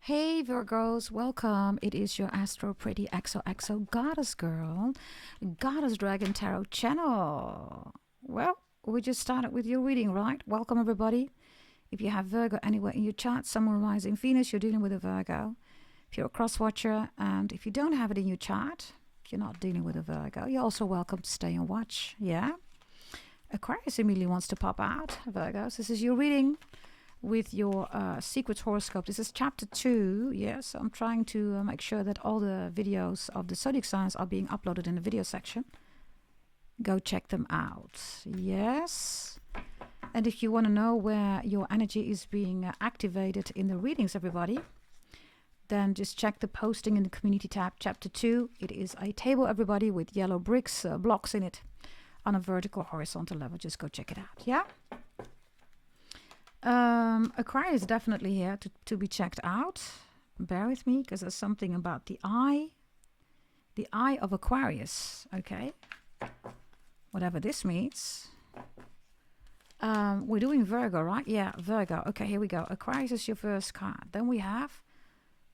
Hey Virgos, welcome. It is your Astro Pretty XOXO Goddess Girl, Goddess Dragon Tarot channel. Well, we just started with your reading, right? Welcome everybody. If you have Virgo anywhere in your chart, Sun, Moon, Rising, Venus, you're dealing with a Virgo. If you're a cross watcher and if you don't have it in your chart, you're not dealing with a Virgo. You're also welcome to stay and watch, yeah? Aquarius immediately wants to pop out, Virgos. This is your reading with your secrets horoscope. This is chapter 2. Yes, I'm trying to make sure that all the videos of the zodiac signs are being uploaded in the video section. Go check them out. Yes. And if you want to know where your energy is being activated in the readings, everybody, then just check the posting in the community tab, chapter 2. It is a table, everybody, with yellow bricks, blocks in it on a vertical, horizontal level. Just go check it out. Yeah. Aquarius is definitely here to be checked out. Bear with me because there's something about the eye of Aquarius. Okay, whatever this means. We're doing Virgo, right? Yeah, Virgo. Okay, here we go. Aquarius is your first card. Then we have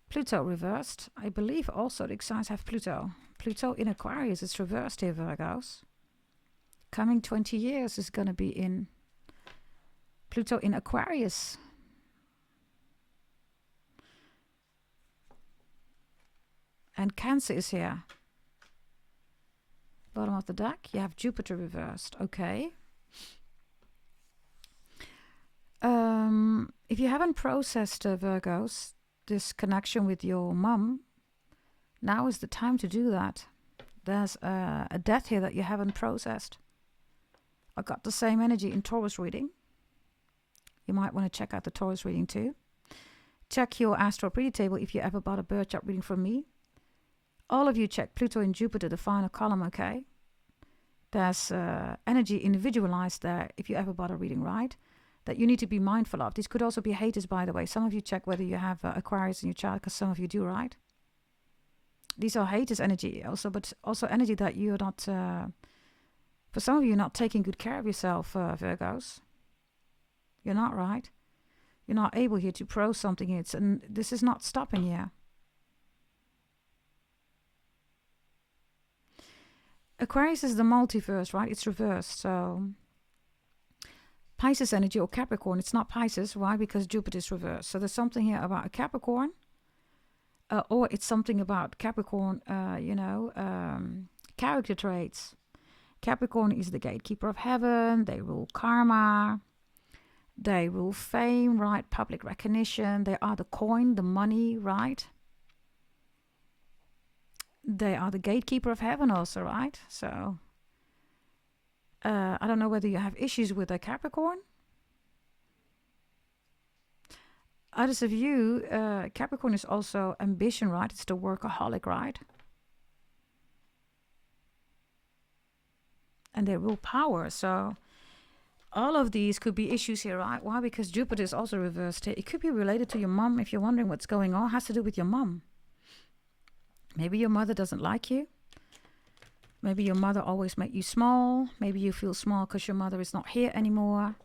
Pluto reversed. I believe also the signs have Pluto. Pluto in Aquarius is reversed here, Virgos. Coming 20 years is going to be in Pluto in Aquarius. And Cancer is here. Bottom of the deck, you have Jupiter reversed. Okay. If you haven't processed, Virgos, this connection with your mum, now is the time to do that. There's a death here that you haven't processed. I got the same energy in Taurus reading. You might want to check out the Taurus reading too. Check your Astro Pretty table if you ever bought a birth chart reading from me. All of you check Pluto and Jupiter, the final column, okay? There's energy individualized there if you ever bought a reading, right? That you need to be mindful of. These could also be haters, by the way. Some of you check whether you have Aquarius in your chart, because some of you do, right? These are haters energy also, but also energy that you're not, for some of you, not taking good care of yourself, Virgos. You're not, right? You're not able here to pro something. And this is not stopping you. Aquarius is the multiverse, right? It's reversed. So Pisces energy or Capricorn, it's not Pisces. Why? Because Jupiter is reversed. So there's something here about a Capricorn. Or it's something about Capricorn, character traits. Capricorn is the gatekeeper of heaven. They rule karma. They rule fame, right? Public recognition. They are the coin, the money, right? They are the gatekeeper of heaven also, right? So, I don't know whether you have issues with a Capricorn. Others of you, Capricorn is also ambition, right? It's the workaholic, right? And they rule power, so all of these could be issues here, right? Why? Because Jupiter is also reversed here. It could be related to your mom. If you're wondering what's going on, it has to do with your mom. Maybe your mother doesn't like you. Maybe your mother always made you small. Maybe you feel small because your mother is not here anymore.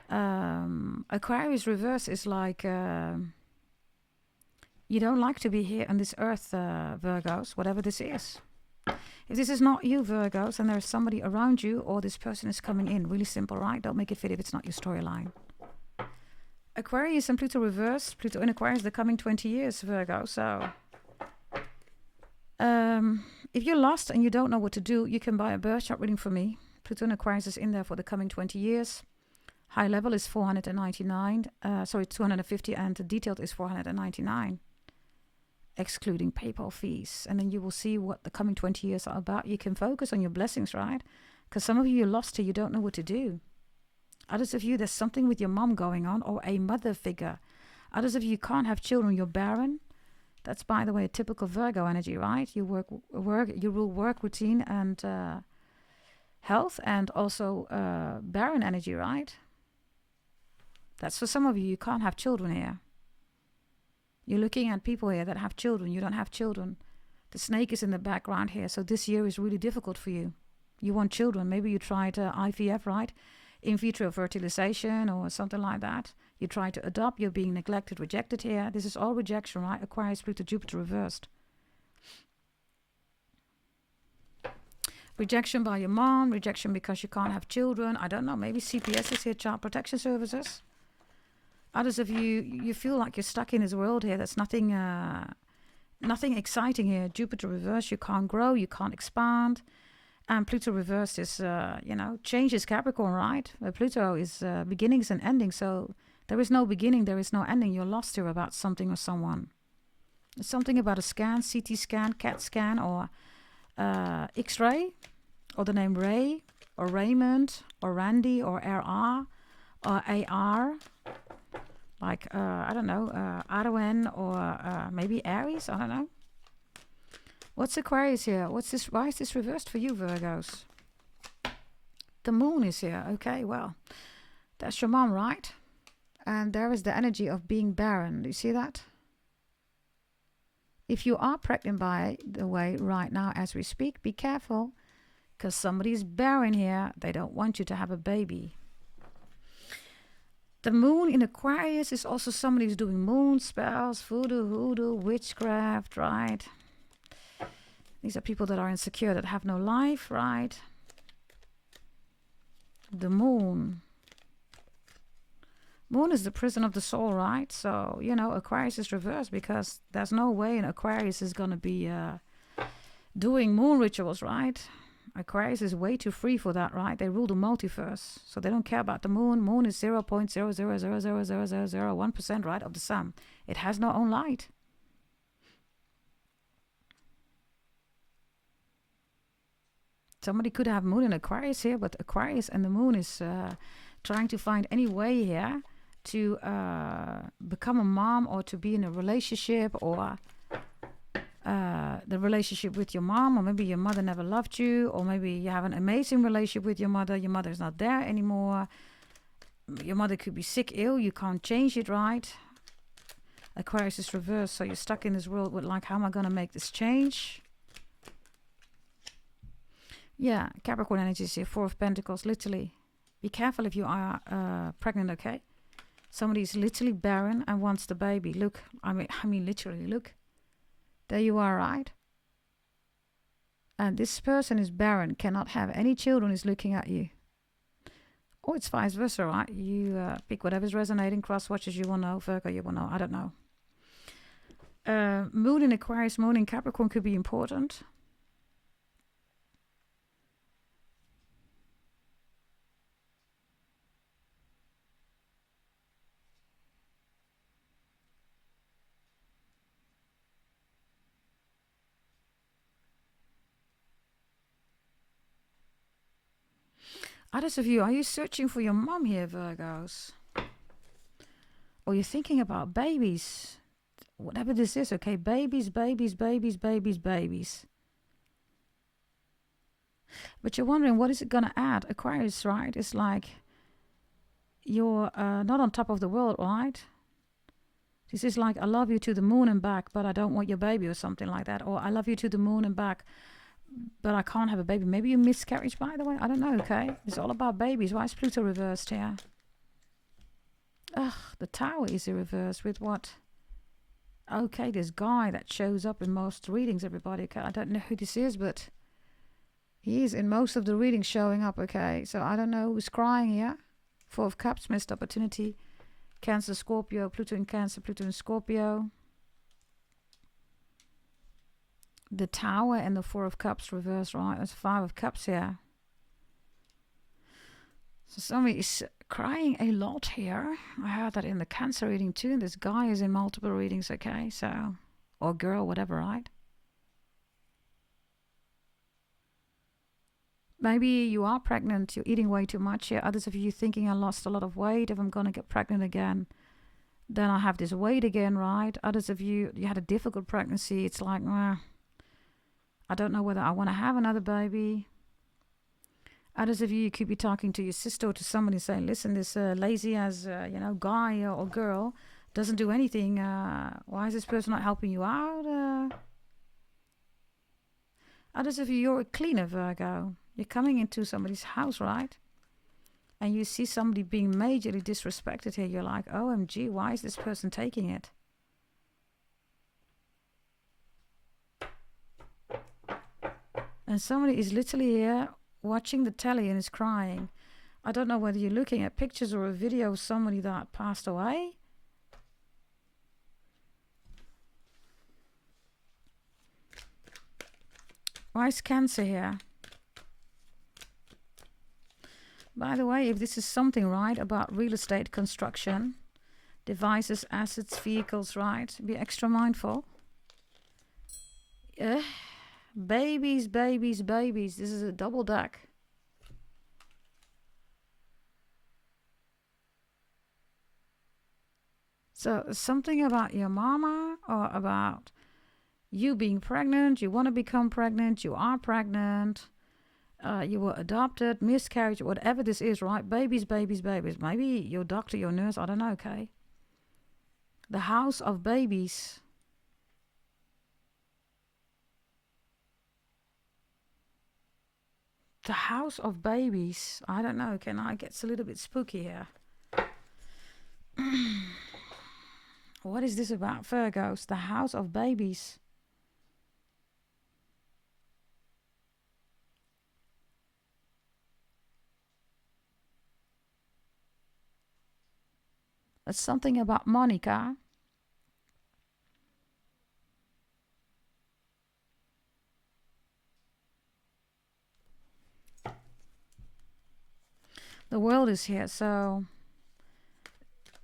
Aquarius reverse is like you don't like to be here on this earth, Virgos, whatever this is. If this is not you, Virgos, and there's somebody around you or this person is coming in, really simple, right? Don't make it fit if it's not your storyline. Aquarius and Pluto reversed. Pluto in Aquarius the coming 20 years, Virgo. So if you're lost and you don't know what to do, you can buy a birth chart reading from me. Pluto in Aquarius is in there for the coming 20 years. High level is 250, and the detailed is 499. Excluding PayPal fees. And then you will see what the coming 20 years are about. You can focus on your blessings, right? Because some of you are lost here, you don't know what to do. Others of you, there's something with your mom going on or a mother figure. Others of you can't have children, you're barren. That's, by the way, a typical Virgo energy, right? You you rule work, routine, and health, and also barren energy, right? That's for some of you, you can't have children here. You're looking at people here that have children. You don't have children. The snake is in the background here. So this year is really difficult for you. You want children. Maybe you tried IVF, right? In vitro fertilization or something like that. You try to adopt, you're being neglected, rejected here. This is all rejection, right? Aquarius, Pluto, Jupiter reversed. Rejection by your mom, rejection because you can't have children. I don't know, maybe CPS is here, Child Protection Services. Others of you feel like you're stuck in this world here. There's nothing exciting here. Jupiter reversed, you can't grow, you can't expand. And Pluto reversed is, changes Capricorn, right? Pluto is beginnings and endings. So there is no beginning, there is no ending. You're lost here about something or someone. It's something about a scan, CT scan, CAT scan, or X-ray, or the name Ray, or Raymond, or Randy, or RR, or AR, like, Arwen, or maybe Aries, I don't know. What's Aquarius here? What's this? Why is this reversed for you, Virgos? The moon is here. Okay, well, that's your mom, right? And there is the energy of being barren. Do you see that? If you are pregnant, by the way, right now as we speak, be careful, because somebody's barren here. They don't want you to have a baby. The moon in Aquarius is also somebody who's doing moon spells, voodoo, hoodoo, witchcraft, right? These are people that are insecure, that have no life, right? The moon. Moon is the prison of the soul, right? So, Aquarius is reversed because there's no way an Aquarius is going to be doing moon rituals, right? Aquarius is way too free for that, right? They rule the multiverse. So they don't care about the moon. Moon is 0.000000001%, right, of the sun. It has no own light. Somebody could have moon in Aquarius here, but Aquarius and the moon is trying to find any way here to become a mom, or to be in a relationship, or the relationship with your mom, or maybe your mother never loved you, or maybe you have an amazing relationship with your mother is not there anymore. Your mother could be sick, ill, you can't change it, right? Aquarius is reversed, so you're stuck in this world with like, how am I going to make this change? Yeah, Capricorn energy is here, Four of Pentacles, literally. Be careful if you are pregnant, okay? Somebody is literally barren and wants the baby. Look, I mean literally, look. There you are, right? And this person is barren, cannot have any children, is looking at you. Or it's vice versa, right? You pick whatever's resonating, cross watches, you will know, Virgo, you will know, I don't know. Moon in Aquarius, moon in Capricorn could be important. Others of you, are you searching for your mom here, Virgos? Or you're thinking about babies? Whatever this is, okay? Babies, babies, babies, babies, babies. But you're wondering, what is it going to add? Aquarius, right? It's like you're not on top of the world, right? This is like, I love you to the moon and back, but I don't want your baby, or something like that. Or I love you to the moon and back, but I can't have a baby. Maybe you miscarriage, by the way. I don't know, okay? It's all about babies. Why is Pluto reversed here? Ugh, the Tower is reversed with what? Okay, this guy that shows up in most readings, everybody. Okay, I don't know who this is, but he is in most of the readings showing up, okay? So I don't know who's crying here. Four of Cups, missed opportunity. Cancer, Scorpio, Pluto in Cancer, Pluto in Scorpio. The Tower and the Four of Cups reversed, right? There's Five of Cups here. So somebody is crying a lot here. I heard that in the Cancer reading too. And this guy is in multiple readings, okay? So, or girl, whatever, right? Maybe you are pregnant. You're eating way too much here. Others of you thinking, I lost a lot of weight. If I'm going to get pregnant again, then I have this weight again, right? Others of you, you had a difficult pregnancy. It's like, I don't know whether I want to have another baby. Others of you could be talking to your sister or to somebody saying, listen, this lazy as, guy or girl doesn't do anything. Why is this person not helping you out? Others of you, you're a cleaner, Virgo. You're coming into somebody's house, right? and you see somebody being majorly disrespected here, you're like, OMG, why is this person taking it? And somebody is literally here watching the telly and is crying. I don't know whether you're looking at pictures or a video of somebody that passed away. Why is Cancer here? By the way, if this is something, right, about real estate construction, devices, assets, vehicles, right, be extra mindful. Babies, babies, babies. This is a double deck. So something about your mama or about you being pregnant, you want to become pregnant, you are pregnant, you were adopted, miscarriage, whatever this is, right? Babies, babies, babies. Maybe your doctor, your nurse, I don't know, okay? The house of babies. The house of babies. I don't know. Can I get a little bit spooky here? What is this about, Virgos? The house of babies. That's something about Monica. The world is here, so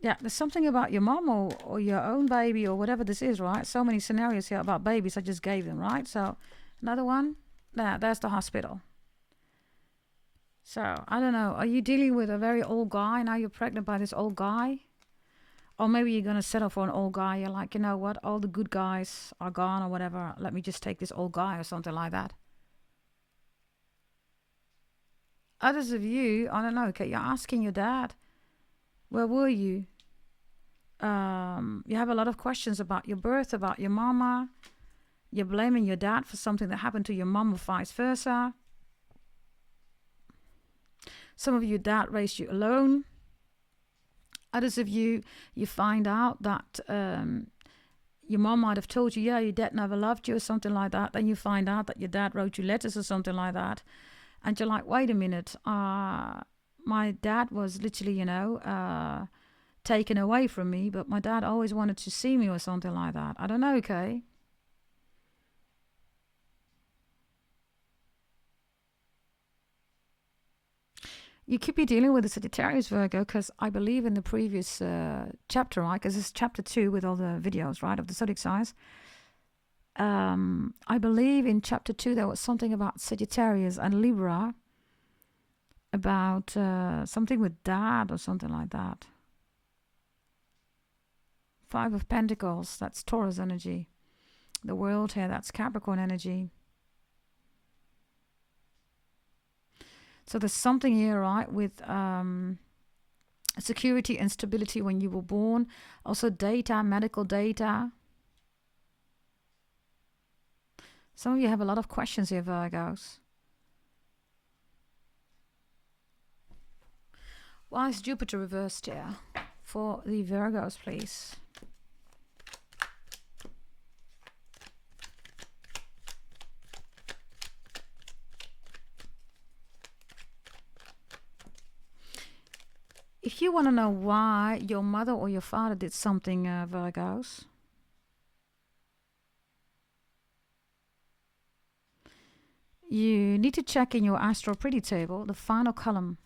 yeah, there's something about your mom or your own baby or whatever this is, right? So many scenarios here about babies I just gave them, right? So another one, there's the hospital. So I don't know, are you dealing with a very old guy? Now you're pregnant by this old guy? Or maybe you're going to settle for an old guy. You're like, you know what, all the good guys are gone or whatever. Let me just take this old guy or something like that. Others of you, I don't know, okay, you're asking your dad, where were you? You have a lot of questions about your birth, about your mama. You're blaming your dad for something that happened to your mom or vice versa. Some of you, dad raised you alone. Others of you, you find out that your mom might have told you, yeah, your dad never loved you or something like that. Then you find out that your dad wrote you letters or something like that. And you're like, wait a minute, my dad was literally, taken away from me, but my dad always wanted to see me or something like that. I don't know, okay? You could be dealing with a Sagittarius, Virgo, because I believe in the previous chapter, right? Because it's chapter 2 with all the videos, right, of the zodiac signs. I believe in chapter 2 there was something about Sagittarius and Libra, about something with dad or something like that. 5 of Pentacles, that's Taurus energy. The world here, that's Capricorn energy. So there's something here, right, with security and stability when you were born. Also data, medical data. Some of you have a lot of questions here, Virgos. Why is Jupiter reversed here? For the Virgos, please. If you want to know why your mother or your father did something, Virgos, you need to check in your astral pretty table, the final column.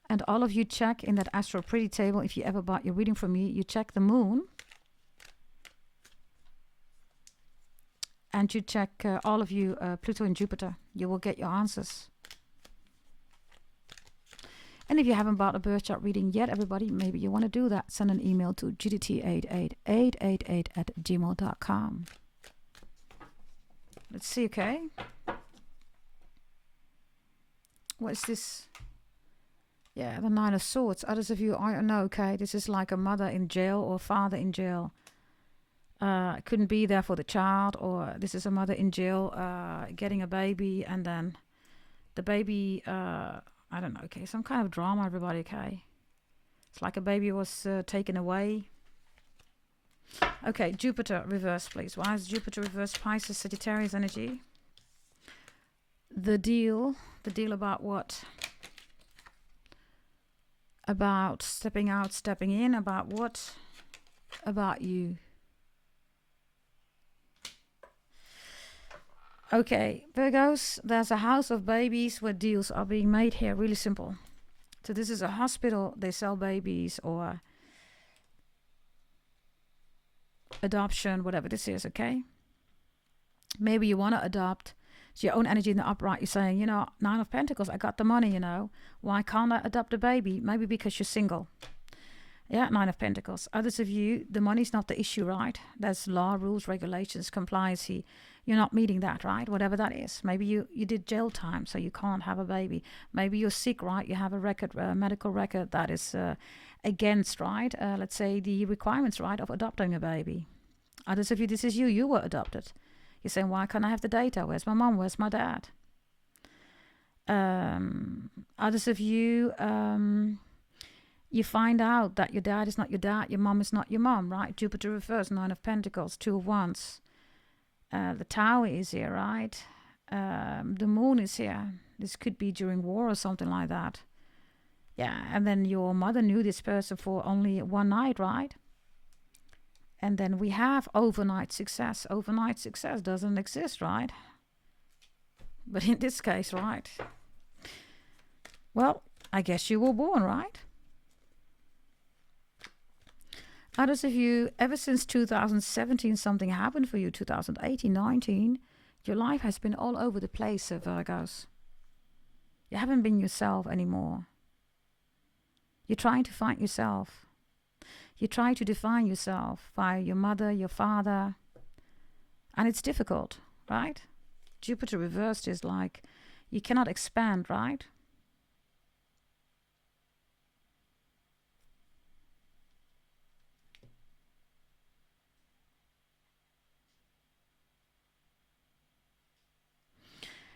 And all of you check in that astral pretty table, if you ever bought your reading from me, you check the moon. And you check, all of you, Pluto and Jupiter. You will get your answers. And if you haven't bought a birth chart reading yet, everybody, maybe you want to do that. Send an email to gdt88888@gmail.com. Let's see, okay? What is this? Yeah, the 9 of Swords. Others of you, I don't know, okay? This is like a mother in jail or father in jail. Couldn't be there for the child, or this is a mother in jail getting a baby, and then the baby... I don't know, okay, some kind of drama, everybody, okay? It's like a baby was taken away. Okay, Jupiter reverse, please. Why is Jupiter reverse? Pisces, Sagittarius energy. The deal about what? About stepping out, stepping in, about what? About you. Okay, Virgos, there's a house of babies where deals are being made here. Really simple. So this is a hospital. They sell babies or adoption, whatever this is, okay? Maybe you want to adopt. It's your own energy in the upright. You're saying, you know, Nine of Pentacles, I got the money, you know. Why can't I adopt a baby? Maybe because you're single. Yeah, Nine of Pentacles. Others of you, the money's not the issue, right? There's law, rules, regulations, compliance. You're not meeting that, right? Whatever that is. Maybe you did jail time, so you can't have a baby. Maybe you're sick, right? You have a record, medical record that is against, right? Let's say the requirements, right, of adopting a baby. Others of you, this is you. You were adopted. You're saying, why can't I have the data? Where's my mom? Where's my dad? Others of you, you find out that your dad is not your dad, your mom is not your mom, right? Jupiter reverse, Nine of Pentacles, Two of Wands. The Tower is here, right? The Moon is here. This could be during war or something like that. Yeah, and then your mother knew this person for only one night, right? And then we have overnight success. Overnight success doesn't exist, right? But in this case, right? Well, I guess you were born, right? Others of you, ever since 2017, something happened for you. 2018, 19, your life has been all over the place, Virgos. You haven't been yourself anymore. You're trying to find yourself. You try to define yourself by your mother, your father. And it's difficult, right? Jupiter reversed is like you cannot expand, right?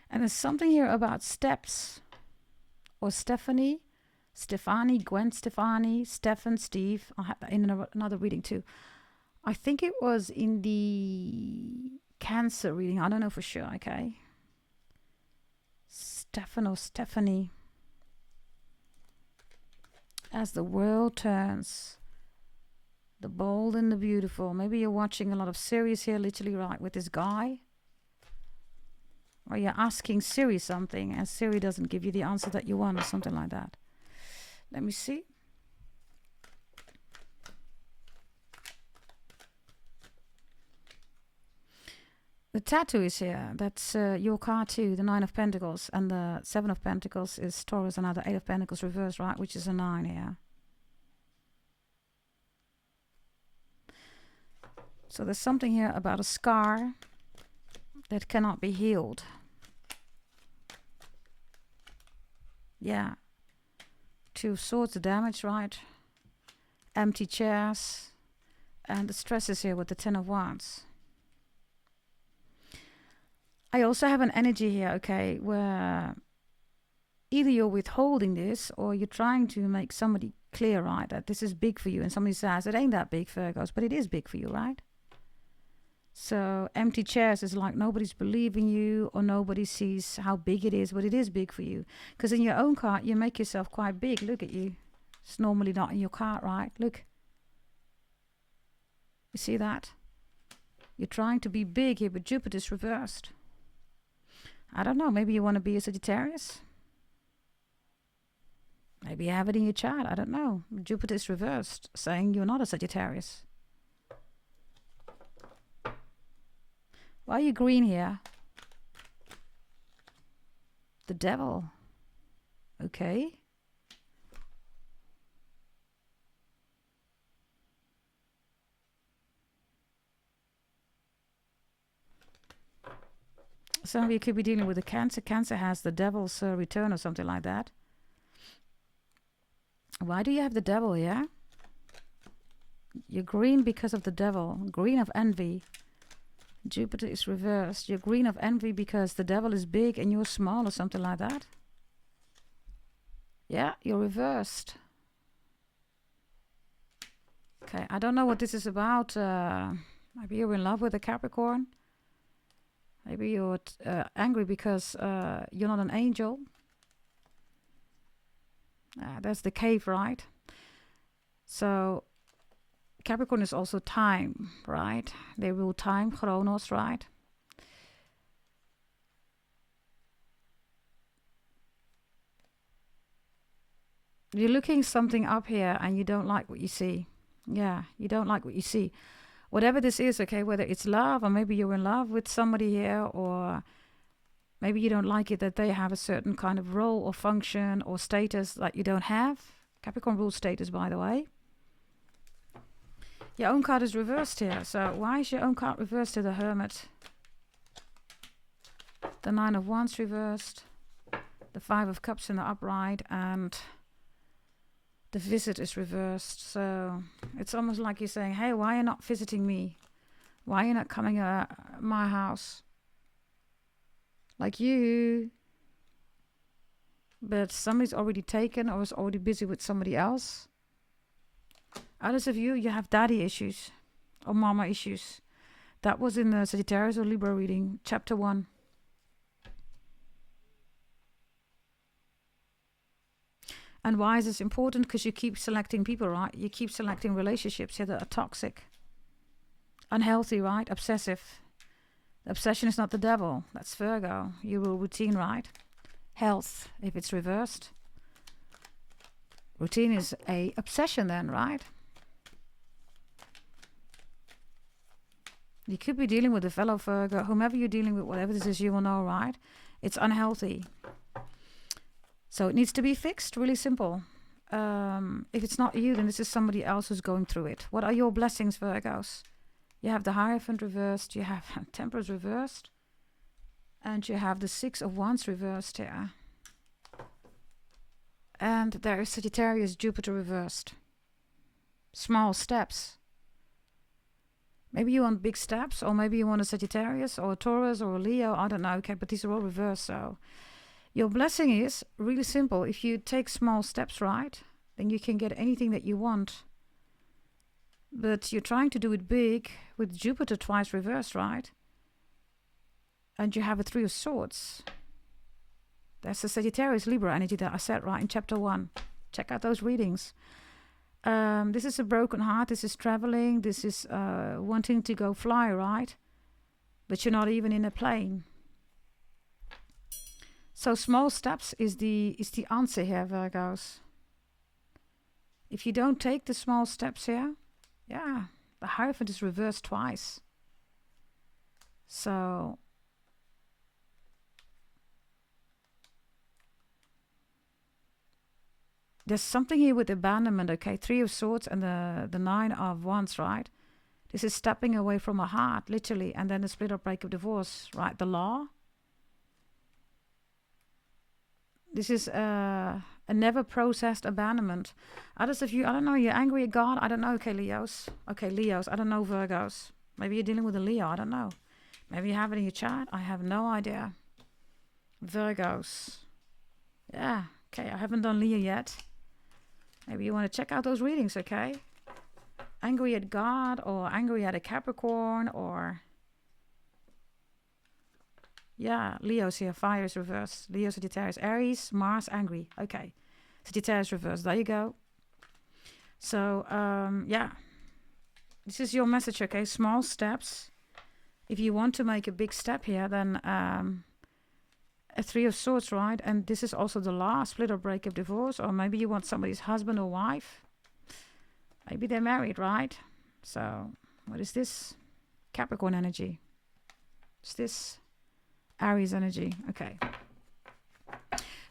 And there's something here about steps or Stephanie, Gwen Stefani, Stefan, Steve. I had that in another reading too. I think it was in the Cancer reading. I don't know for sure, okay? Stefan or Stephanie. As the world turns, the bold and the beautiful. Maybe you're watching a lot of series here, literally, right, with this guy. Or you're asking Siri something and Siri doesn't give you the answer that you want or something like that. Let me see. The tattoo is here. That's your card too, the Nine of Pentacles. And the Seven of Pentacles is Taurus, and now the Eight of Pentacles reversed, right? Which is a 9 here. So there's something here about a scar that cannot be healed. Yeah. Two swords of damage, right? Empty chairs. And the stress is here with the Ten of Wands. I also have an energy here, okay, where either you're withholding this or you're trying to make somebody clear, right, that this is big for you. And somebody says, it ain't that big, Virgos, but it is big for you, right? So empty chairs is like nobody's believing you or nobody sees how big it is, but it is big for you. Because in your own card, you make yourself quite big. Look at you. It's normally not in your card, right? Look. You see that? You're trying to be big here, but Jupiter's reversed. I don't know. Maybe you want to be a Sagittarius? Maybe you have it in your chart. I don't know. Jupiter's reversed, saying you're not a Sagittarius. Why are you green here? The devil. Okay. Some of you could be dealing with a Cancer. Cancer has the devil's return or something like that. Why do you have the devil here? You're green because of the devil. Green of envy. Jupiter is reversed. You're green of envy because the devil is big and you're small or something like that. Yeah, you're reversed. Okay, I don't know what this is about. Maybe you're in love with a Capricorn. Maybe you're angry because you're not an angel. That's the cave, right? So Capricorn is also time, right? They rule time, chronos, right? You're looking something up here and you don't like what you see. Yeah, you don't like what you see. Whatever this is, okay, whether it's love or maybe you're in love with somebody here, or maybe you don't like it that they have a certain kind of role or function or status that you don't have. Capricorn rules status, by the way. Your own card is reversed here. So why is your own card reversed to the Hermit? The Nine of Wands reversed. The Five of Cups in the upright. And the Visit is reversed. So it's almost like you're saying, hey, why are you not visiting me? Why are you not coming to my house? Like you. But somebody's already taken or is already busy with somebody else. Others of you, you have daddy issues or mama issues. That was in the Sagittarius or Libra reading, chapter 1. And why is this important? Because you keep selecting people, right? You keep selecting relationships here that are toxic, unhealthy, right? Obsessive. The obsession is not the devil. That's Virgo. You rule routine, right? Health, if it's reversed. Routine is a obsession then, right? You could be dealing with a fellow Virgo, whomever you're dealing with, whatever this is, you will know, right? It's unhealthy. So it needs to be fixed, really simple. If it's not you, then this is somebody else who's going through it. What are your blessings, Virgos? You have the Hierophant reversed, you have Temperance reversed, and you have the Six of Wands reversed here. And there is Sagittarius, Jupiter reversed. Small steps. Maybe you want big steps, or maybe you want a Sagittarius, or a Taurus, or a Leo, I don't know, okay, but these are all reversed, so... Your blessing is really simple. If you take small steps, right, then you can get anything that you want. But you're trying to do it big with Jupiter twice reversed, right? And you have a Three of Swords. That's the Sagittarius Libra energy that I said, right, in chapter 1. Check out those readings. This is a broken heart. This is traveling. This is wanting to go fly, right? But you're not even in a plane. So small steps is the answer here, Virgos. If you don't take the small steps here, yeah, the Hierophant is reversed twice. So there's something here with abandonment, okay? Three of Swords and the Nine of Wands, right? This is stepping away from a heart, literally, and then the split or break of divorce, right? The law. This is a never processed abandonment. Others of you, I don't know, you're angry at God. I don't know. Okay, Leos. Okay, Leos. I don't know, Virgos. Maybe you're dealing with a Leo. I don't know. Maybe you have it in your chart. I have no idea. Virgos. Yeah. Okay, I haven't done Leo yet. Maybe you want to check out those readings, okay? Angry at God, or angry at a Capricorn, or... Yeah, Leo's here. Fire is reversed. Leo, Sagittarius, Aries, Mars, angry. Okay. Sagittarius reversed. There you go. So, yeah. This is your message, okay? Small steps. If you want to make a big step here, then a Three of Swords, right? And this is also the last split or break of divorce. Or maybe you want somebody's husband or wife. Maybe they're married, right? So, what is this? Capricorn energy. What's this? Aries energy. Okay.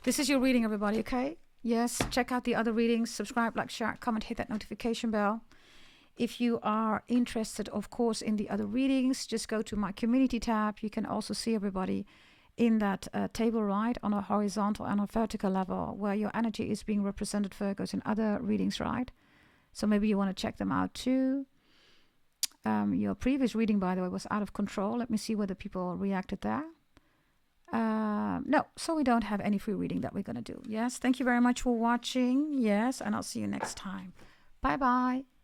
This is your reading, everybody, okay? Yes, check out the other readings. Subscribe, like, share, comment, hit that notification bell. If you are interested, of course, in the other readings, just go to my community tab. You can also see everybody in that table, right, on a horizontal and a vertical level where your energy is being represented, Virgos, in other readings, right? So maybe you want to check them out too. Your previous reading, by the way, was out of control. Let me see whether people reacted there. No, so we don't have any free reading that we're going to do. Yes, thank you very much for watching. Yes, and I'll see you next time. Bye bye.